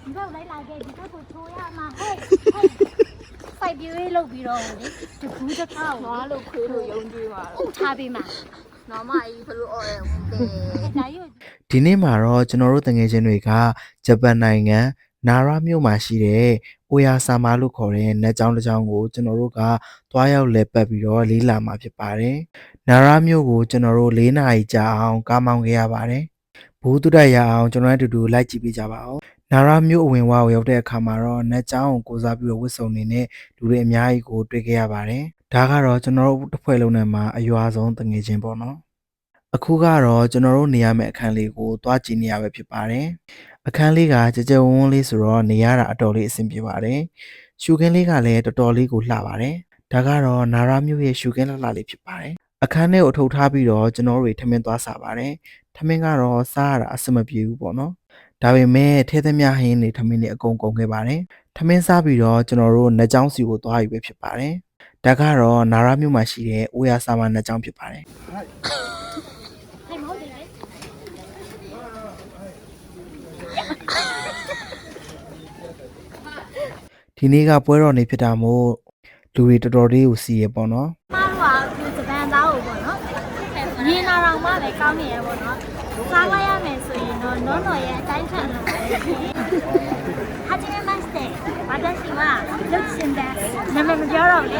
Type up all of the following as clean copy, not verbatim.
你不要来那个，你这不抽呀嘛？嘿，快别为路比了，就不着他。我路亏路用住嘛。差别嘛？那么伊不如爱我哪有？ ဒီနေ့မှာတော့ကျွန်တော်တို့တငယ်ချင်းတွေကဂျပန်နိုင်ငံနာရာမြို့မှာရှိတဲ့အိုယာဆာမာလို့ခေါ်တဲ့နတ်ကျောင်းတစ်ကျောင်းကိုကျွန်တော်တို့ကသွားရောက်လည်ပတ်ပြီးတော့လေးလာမှာဖြစ်ပါတယ်။နာရာမြို့ကိုကျွန်တော်တို့၄နာရီကြာအောင်ကားမောင်းခဲ့ရပါတယ်။ဘူးတုဒရအောင်ကျွန်တော်တို့အတူတူလိုက်ကြည့်ပေးကြပါဦး။နာရာမြို့အဝင်ဝါကိုရောက်တဲ့အခါမှာတော့နတ်ကျောင်းကိုကိုစားပြီးတော့ဝတ်စုံနေနဲ့လူတွေအများကြီးကိုတွေ့ခဲ့ရပါတယ်။ဒါကတော့ကျွန်တော်တို့တစ်ဖွဲ့လုံးနဲ့မှာအရွာဆုံးတငယ်ချင်းပေါ့နော်။အခုကတော့ကျွန်တော်တို့နေရမယ့်အခန်းလေးကိုသွားကြည့်နေရပဲဖြစ်ပါတယ်။အခန်းလေးကကြကြဝန်းဝန်းလေးဆိုတော့နေရတာအတော်လေးအဆင်ပြေပါတယ်။ရှုခင်းလေးကလည်းတော်တော်လေးကိုလှပါတယ်။ဒါကတော့နာရာမြို့ရဲ့ရှုခင်းလှလှလေးဖြစ်ပါတယ်။အခန်းထဲကိုထုတ်ထားပြီးတော့ကျွန်တော်တို့ထမင်းသွားစားပါတယ်။ထမင်းကတော့စားရတာအဆင်မပြေဘူးပေါ့နော်။ဒါပေမဲ့ထဲသမျှဟင်းတွေထမင်းတွေအကုန်ကုန်ခဲ့ပါတယ်။ထမင်းစားပြီးတော့ကျွန်တော်တို့နှစ်ကျောင်းစီကိုသွားယူပဲဖြစ်ပါတယ်။ဒါကတော့နာရာမြို့မှာရှိတဲ့အိုယာဆာမာနှစ်ကျောင်းဖြစ်ပါတယ်။ ဒီနေ့ကပွဲတော်နေဖြစ်တာမို့လူတွေတော်တော်လေးကိုစီရပေါ့နော် 妈妈就这边找我不喏，你那让妈来搞你不喏，啥个也没所以喏，侬也单纯了。他今天买的，我在喜欢，就现在，那么叫了嘞，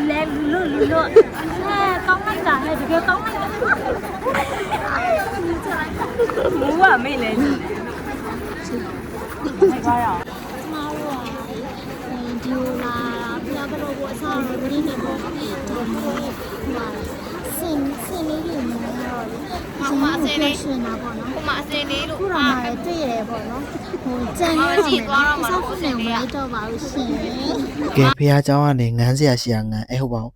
来撸，哎，刚那个还这个刚那个，我没来呢。太高了。妈我，丢啦，不要跟我上，我给你说，是你有没有？妈妈是你，我妈是你，不然嘛对嘞不喏，我真有没，上次没有找保险。 ကဲဖះเจ้าကနေငန်းစရာရှိရငန်းအဲ့ဟုတ်ပါဘူး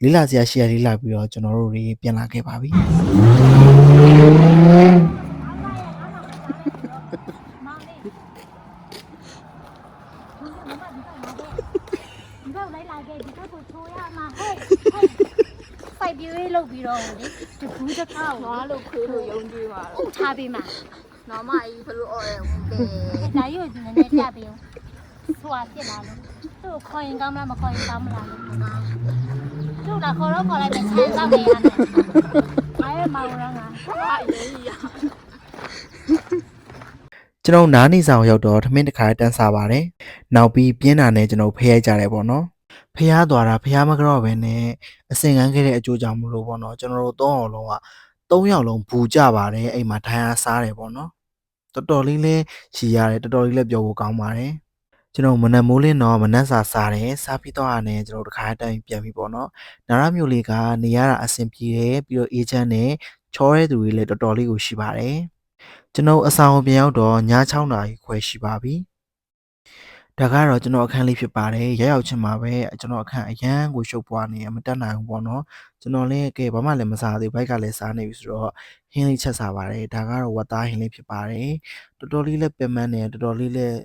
လေးလာစရာရှိရလေးလာပြီးတော့ကျွန်တော်တို့တွေပြန်လာခဲ့ပါပြီ 你不要来那个，你这不抽呀嘛？嘿，快别为路比了，就不着他。我路亏路用住嘛。差别嘛？那么伊不如爱我哪有人家差别？说些哪了？都可以干嘛嘛？可以干嘛啦？都那可能过来没钱到没呀？哎，毛人啊！我也一样。 ကျွန်တော်နားနေဆောင်ရောက်တော့ထမင်းတစ်ခါတန်းစားပါတယ်နောက်ပြီးပြင်းတာနဲ့ကျွန်တော်ဖះရိုက်ကြတယ်ပေါ့နော်ဖះသွားတာဖះမကြော့ပဲနဲ့အစင်ကန်းခဲ့တဲ့အကျိုးကြောင့်မလို့ပေါ့နော်ကျွန်တော်တို့၃ယောက်လုံးဘူကြပါတယ်အိမ်မှာထိုင်အားစားတယ်ပေါ့နော်တော်တော်လေးလဲရှည်ရတယ်တော်တော်လေးလဲပျော်ဖို့ကောင်းပါတယ်ကျွန်တော်မနက်မိုးလင်းတော့မနက်စာစားတယ်စားပြီးတော့ရတယ်ကျွန်တော်တစ်ခါတိုင်းပြန်ပြီပေါ့နော်နာရမျိုးလေးကနေရတာအဆင်ပြေတယ်ပြီးတော့အေးချမ်းတယ်ချောတဲ့သူတွေလည်းတော်တော်လေးကိုရှိပါတယ်ကျွန်တော်အဆောင်ပြန်ရောက်တော့ည6နာရီခွဲရှိပါပြီဒါကတော့ကျွန်တော်အခန်းလေးဖြစ်ပါတယ်ရောက်ချင်းမှာပဲကျွန်တော်အခန်းအရန်ကိုရှုပ်ပွားနေမတက်နိုင်ဘူးပေါ့နော်ကျွန်တော်လည်းကဲဘာမှလည်းမစားသေးဘိုက်ကလည်းစားနေပြီဆိုတော့ဟင်းလေးချက်စားပါတယ်ဒါကတော့ဝတ်သားဟင်းလေးဖြစ်ပါတယ်တော်တော်လေးလည်းပင်ပန်းနေတော်တော်လေးလည်း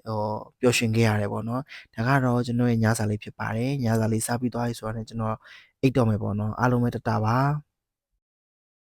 ပျော်ရွှင်ခဲ့ရတယ်ပေါ့နော်ဒါကတော့ကျွန်တော်ရဲ့ညစာလေးဖြစ်ပါတယ်ညစာလေးစားပြီးသွားပြီဆိုတော့ကျွန်တော်အိတ်တော်မယ်ပေါ့နော်အားလုံးပဲတတပါ